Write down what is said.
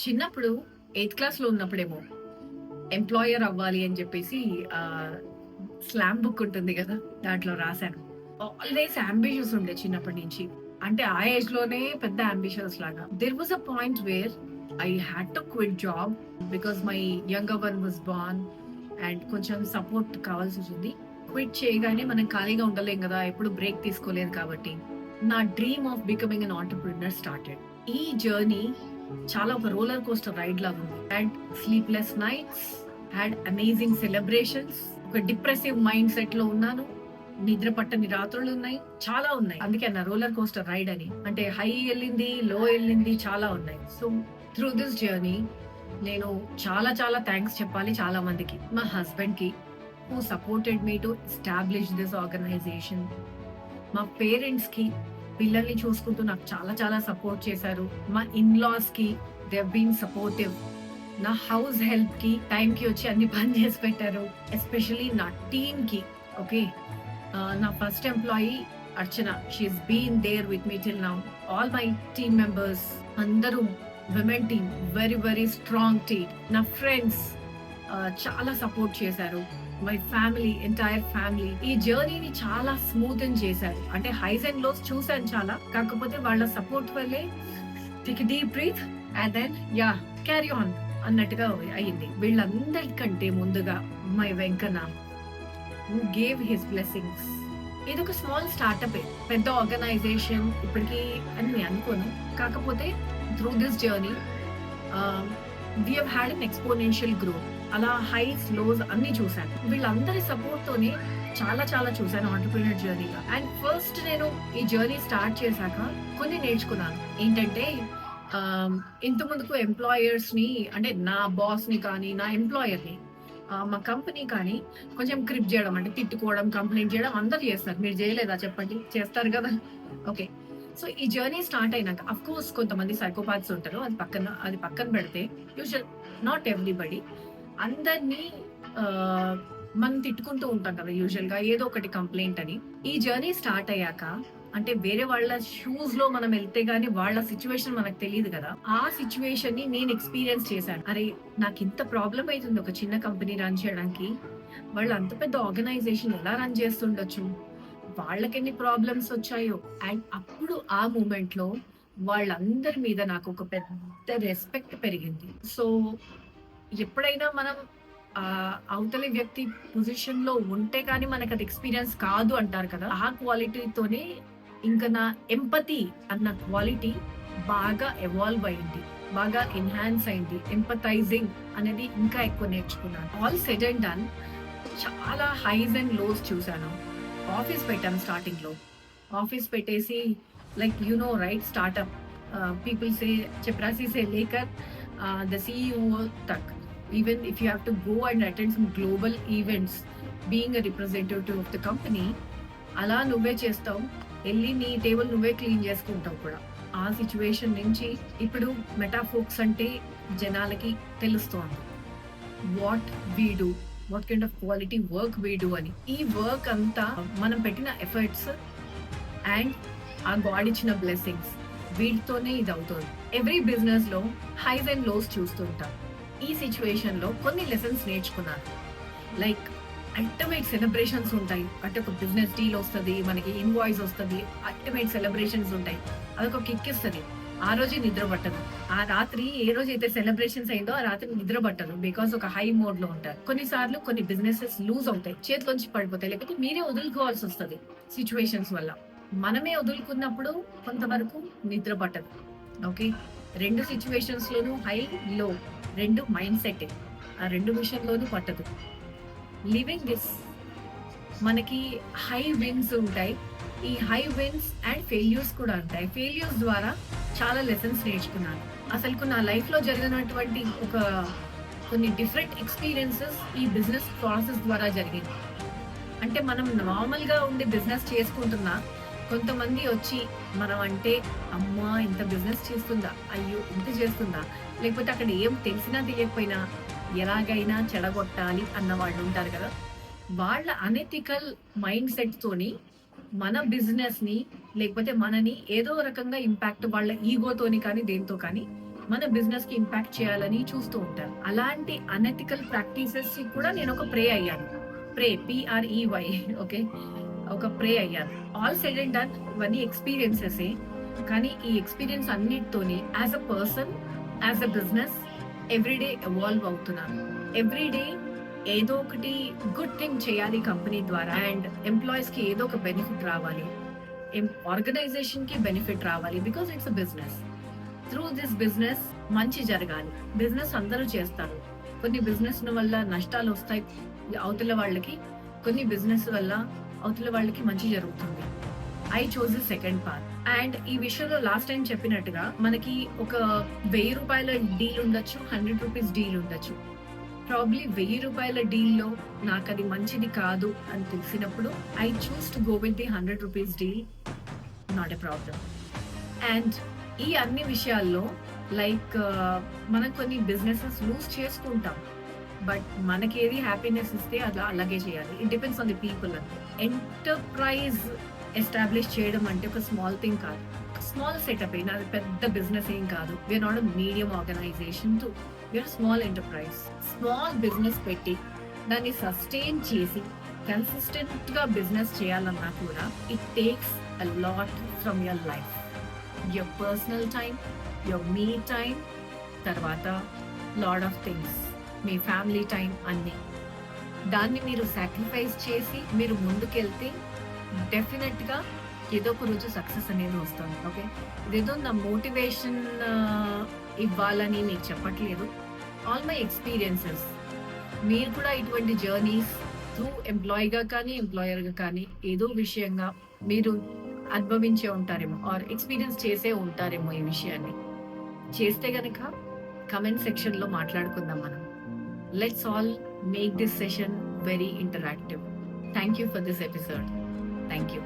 చిన్నప్పుడు 8th క్లాస్‌లో ఉన్నప్పుడేమో ఎంప్లాయర్ అవ్వాలి అని చెప్పేసి స్లామ్ బుక్ ఉంటుంది కదా! దాంట్లో రాసాను. ఆల్‌వేస్ యాంబిషియస్ ఉండే చిన్నప్పటి నుంచి. అంటే ఆ ఏజ్‌లోనే పెద్ద యాంబిషియస్ లాగా. There was a point where I had to quit job because my younger one was born and కొంచెం సపోర్ట్ కావాల్సొచ్చింది. క్విట్ చేయగానే మనం ఖాళీగా ఉండలేం కదా! ఎప్పుడు బ్రేక్ తీసుకోలేదు కాబట్టి. నా dream of becoming N entrepreneur started. ఈ జర్నీ చాలా ఒక రోలర్ కోస్టర్ రైడ్ లాగా ఉంది. Had sleepless nights, had amazing celebrations. ఒక డిప్రెసివ్ మైండ్ సెట్ లో ఉన్నాను. నిద్ర పట్టని రాత్రులు ఉన్నాయి, చాలా ఉన్నాయి. అందుకే నా రోలర్ కోస్టర్ రైడ్ అని. అంటే హై వెళ్ళింది, లో వెళ్ళింది, చాలా ఉన్నాయి. సో త్రూ దిస్ జర్నీ నేను చాలా చాలా థ్యాంక్స్ చెప్పాలి చాలా మందికి. మా హస్బెండ్ కి who supported me to establish this organisation. మా పేరెంట్స్ కి పిల్లల్ని చూసుకుంటూ నాకు చాలా చాలా సపోర్ట్ చేశారు. మా ఇన్‌లాస్ కి దే హావ్ బీన్ సపోర్టివ్. నా హౌస్ హెల్ప్ కి టైం కి వచ్చి అన్ని పని చేసి పెట్టారు. ఎస్పెషల్లీ నా టీమ్ కి. ఓకే, నా first employee Archana, she has been there with me till now. All my team members అందరూ women team, very very strong team. నా ఫ్రెండ్స్ చాలా సపోర్ట్ చేశారు. మై ఫ్యామిలీ, ఎంటైర్ ఫ్యామిలీ ఈ జర్నీని చాలా స్మూత్ చేశారు. అంటే హైస్ అండ్ లోస్ చూసాను చాలా, కాకపోతే వాళ్ళ సపోర్ట్ వల్లే take deep breath and then yeah carry on అన్నట్టుగా అయ్యింది. వీళ్ళందరికంటే ముందుగా my Venkanna who gave his blessings. ఇది ఒక స్మాల్ స్టార్ట్అప్, పెద్ద ఆర్గనైజేషన్ ఇప్పటికీ అని నేను అనుకోను. కాకపోతే through this journey we have had an exponential growth. అలా హైస్ లోస్ అన్ని చూశాను. వీళ్ళందరి సపోర్ట్ తోనే చాలా చాలా చూశాను ఎంటర్‌ప్రెన్యూర్ జర్నీగా. అండ్ ఫస్ట్ నేను ఈ జర్నీ స్టార్ట్ చేశాక కొన్ని నేర్చుకున్నాను. ఏంటంటే ఇంత ముందుకు ఎంప్లాయర్స్ ని, అంటే నా బాస్ ని కానీ నా ఎంప్లాయర్ ని, మా కంపెనీ కానీ కొంచెం క్రిప్ చేయడం, అంటే తిట్టుకోవడం, కంప్లైంట్ చేయడం అందరు చేస్తారు. మీరు చేయలేదా చెప్పండి? చేస్తారు కదా. ఓకే, సో ఈ జర్నీ స్టార్ట్ అయినాక అఫ్ కోర్స్ కొంతమంది సైకోపాత్స్ ఉంటారు, అది పక్కన పెడితే యూజువల్ నాట్ ఎవ్రీబడి. అందరినీ మనం తిట్టుకుంటూ ఉంటాం కదా యూజువల్ గా, ఏదో ఒకటి కంప్లైంట్ అని. ఈ జర్నీ స్టార్ట్ అయ్యాక, అంటే వేరే వాళ్ళ షూస్ లో మనం వెళ్తే గానీ వాళ్ళ సిచ్యువేషన్ మనకు తెలియదు కదా. ఆ సిచ్యువేషన్ ని నేను ఎక్స్పీరియన్స్ చేశాను. అరే, నాకు ఇంత ప్రాబ్లం అవుతుంది ఒక చిన్న కంపెనీ రన్ చేయడానికి, వాళ్ళు అంత పెద్ద ఆర్గనైజేషన్ ఎలా రన్ చేస్తుండొచ్చు, వాళ్ళకి ఎన్ని ప్రాబ్లమ్స్ వచ్చాయో. అండ్ అప్పుడు ఆ మూమెంట్ లో వాళ్ళందరి మీద నాకు ఒక పెద్ద రెస్పెక్ట్ పెరిగింది. సో ఎప్పుడైనా మనం అవతలి వ్యక్తి పొజిషన్ లో ఉంటే కానీ మనకు అది ఎక్స్పీరియన్స్ కాదు అంటారు కదా. ఆ క్వాలిటీతోనే ఇంకా నా ఎంపతి అన్న క్వాలిటీ బాగా ఎవాల్వ్ అయింది, బాగా ఎన్హాన్స్ అయింది. ఎంపథైజింగ్ అనేది ఇంకా ఎక్కువ నేర్చుకున్నాను. ఆల్ సెడ్ అండ్ డన్ చాలా హైస్ అండ్ లోస్ చూసాను. ఆఫీస్ పెట్టాను స్టార్టింగ్ లో. ఆఫీస్ పెట్టేసి like you know right, startup people సే చపరాసి సే లేకర్ ద CEO తక్. Even if you have to go and attend some global events, being a representative of the company, అలా నువ్వే చేస్తావు, వెళ్ళి నీ టేబుల్ నువ్వే క్లీన్ చేసుకుంటావు కూడా. ఆ సిచ్యువేషన్ నుంచి ఇప్పుడు మెటాఫోక్స్ అంటే జనాలకి తెలుస్తోంది what we do, what kind of quality work we do అని. ఈ వర్క్ అంతా మనం పెట్టిన ఎఫర్ట్స్ అండ్ ఆ గాడ్ ఇచ్చిన బ్లెస్సింగ్స్, వీటితోనే ఇది అవుతుంది. ఎవ్రీ బిజినెస్ లో హైస్ అండ్ లోస్ చూస్తుంటాం. ఈ సిచ్యువేషన్ లో కొన్ని లెసన్స్ నేర్చుకున్నాను. లైక్ అల్టిమేట్ సెలబ్రేషన్స్ ఉంటాయి, అంటే ఒక బిజినెస్ డీల్ వస్తుంది, మనకి ఇన్వాయిస్ వస్తుంది, అల్టిమేట్ సెలబ్రేషన్స్ ఉంటాయి, అదొక కిక్ ఇస్తుంది. ఆ రోజే నిద్ర పట్టదు. ఆ రాత్రి ఏ రోజు అయితే సెలబ్రేషన్స్ అయిందో ఆ రాత్రి నిద్ర పట్టదు, బికాస్ ఒక హై మోడ్ లో ఉంటారు. కొన్నిసార్లు కొన్ని బిజినెసెస్ లూజ్ అవుతాయి, చేతిలోంచి పడిపోతాయి, లేకపోతే మీరే వదులుకోవాల్సి వస్తుంది సిచ్యువేషన్స్ వల్ల. మనమే వదులుకున్నప్పుడు కొంతవరకు నిద్ర పట్టదు. ఓకే, రెండు సిచ్యువేషన్స్ లోనూ హై లో, రెండు మైండ్ సెట్, ఆ రెండు విషయంలోనూ పట్టదు. లివింగ్ దిస్ మనకి హై విన్స్ ఉంటాయి, ఈ హై విన్స్ అండ్ ఫెయిల్యూర్స్ కూడా ఉంటాయి. ఫెయిల్యూర్స్ ద్వారా చాలా లెసన్స్ నేర్చుకున్నాను. అసలు నా లైఫ్ లో జరిగినటువంటి కొన్ని డిఫరెంట్ ఎక్స్పీరియన్సెస్ ఈ బిజినెస్ ప్రాసెస్ ద్వారా జరిగింది. అంటే మనం నార్మల్ గా ఉండి బిజినెస్ చేసుకుంటున్నా, కొంతమంది వచ్చి మనం అంటే అమ్మా ఇంత బిజినెస్ చేస్తుందా, అయ్యో ఇంత చేస్తుందా, లేకపోతే అక్కడ ఏం తెలిసినా తెలియకపోయినా ఎలాగైనా చెడగొట్టాలి అన్న వాళ్ళు ఉంటారు కదా. వాళ్ళ అనెథికల్ మైండ్ సెట్ తోని మన బిజినెస్ ని, లేకపోతే మనని ఏదో రకంగా ఇంపాక్ట్, వాళ్ళ ఈగోతోని కానీ దేంతో కానీ మన బిజినెస్ కి ఇంపాక్ట్ చేయాలని చూస్తూ ఉంటారు. అలాంటి అనెథికల్ ప్రాక్టీసెస్ కూడా నేను ఒక ప్రే అయ్యాను. PREY okay. ఒక ప్రే అయ్యాను. ఆల్ సెడ్ అండ్ డన్ ఇవన్నీ ఎక్స్‌పీరియన్సెసే. కానీ ఈ ఎక్స్‌పీరియన్స్ అన్నిటితోని as a person, as a business everyday evolve అవుతున్నాను. ఎవ్రీడే ఏదో ఒకటి గుడ్ థింగ్ చేయాలి కంపెనీ ద్వారా అండ్ ఎంప్లాయీస్ కి ఏదో ఒక బెనిఫిట్ రావాలి. ఆర్గనైజేషన్ కి బెనిఫిట్ రావాలి because it's a business. Through this business మంచి జరగాలి. బిజినెస్ అందరూ చేస్తారు. కొన్ని బిజినెస్ వల్ల నష్టాలు వస్తాయి అవతల వాళ్ళకి, కొన్ని బిజినెస్ వల్ల అవతల వాళ్ళకి మంచి జరుగుతుంది. I chose the second part. And ఈ విషయంలో లాస్ట్ టైం చెప్పినట్టుగా మనకి ఒక ₹1000 డీల్ ఉండొచ్చు, ₹100 డీల్ ఉండొచ్చు. ప్రాబ్లీ ₹1000 డీల్లో నాకు అది మంచిది కాదు అని తెలిసినప్పుడు I choose to go with the ₹100 deal. Not a problem. And ఈ అన్ని విషయాల్లో లైక్ మనం కొన్ని బిజినెసెస్ లూజ్ చేసుకుంటాం. బట్ మనకి ఏది హ్యాపీనెస్ ఇస్తే అది అలాగే చేయాలి. It depends on the people అంతే. ఎంటర్ప్రైజ్ ఎస్టాబ్లిష్ చేయడం అంటే ఒక స్మాల్ థింగ్ కాదు. స్మాల్ సెటప్ అయినా అది పెద్ద బిజినెస్ ఏం కాదు. We're not a medium organisation to we're small enterprise. Small business పెట్టి దాన్ని సస్టైన్ చేసి కన్సిస్టెంట్ గా బిజినెస్ చేయాలన్నా కూడా it takes a lot from your life, your personal time, your మీ టైం, తర్వాత లాట్ ఆఫ్ థింగ్స్, మీ ఫ్యామిలీ టైం అన్నీ. దాన్ని మీరు సాక్రిఫైస్ చేసి మీరు ముందుకెళ్తే డెఫినెట్ గా ఏదో ఒక రోజు సక్సెస్ అనేది వస్తుంది. ఓకే, ఇదేదో నా మోటివేషన్ ఇవ్వాలని మీకు చెప్పట్లేదు. All my experiences. మీరు కూడా ఇటువంటి జర్నీస్ త్రూ ఎంప్లాయీగా కానీ ఎంప్లాయర్గా కానీ ఏదో విషయంగా మీరు అనుభవించే ఉంటారేమో ఆర్ ఎక్స్పీరియన్స్ చేసే ఉంటారేమో. ఈ విషయాన్ని చేస్తే గనక కమెంట్ సెక్షన్ లో మాట్లాడుకుందాం మనం. Let's all make this session very interactive. Thank you for this episode. Thank you.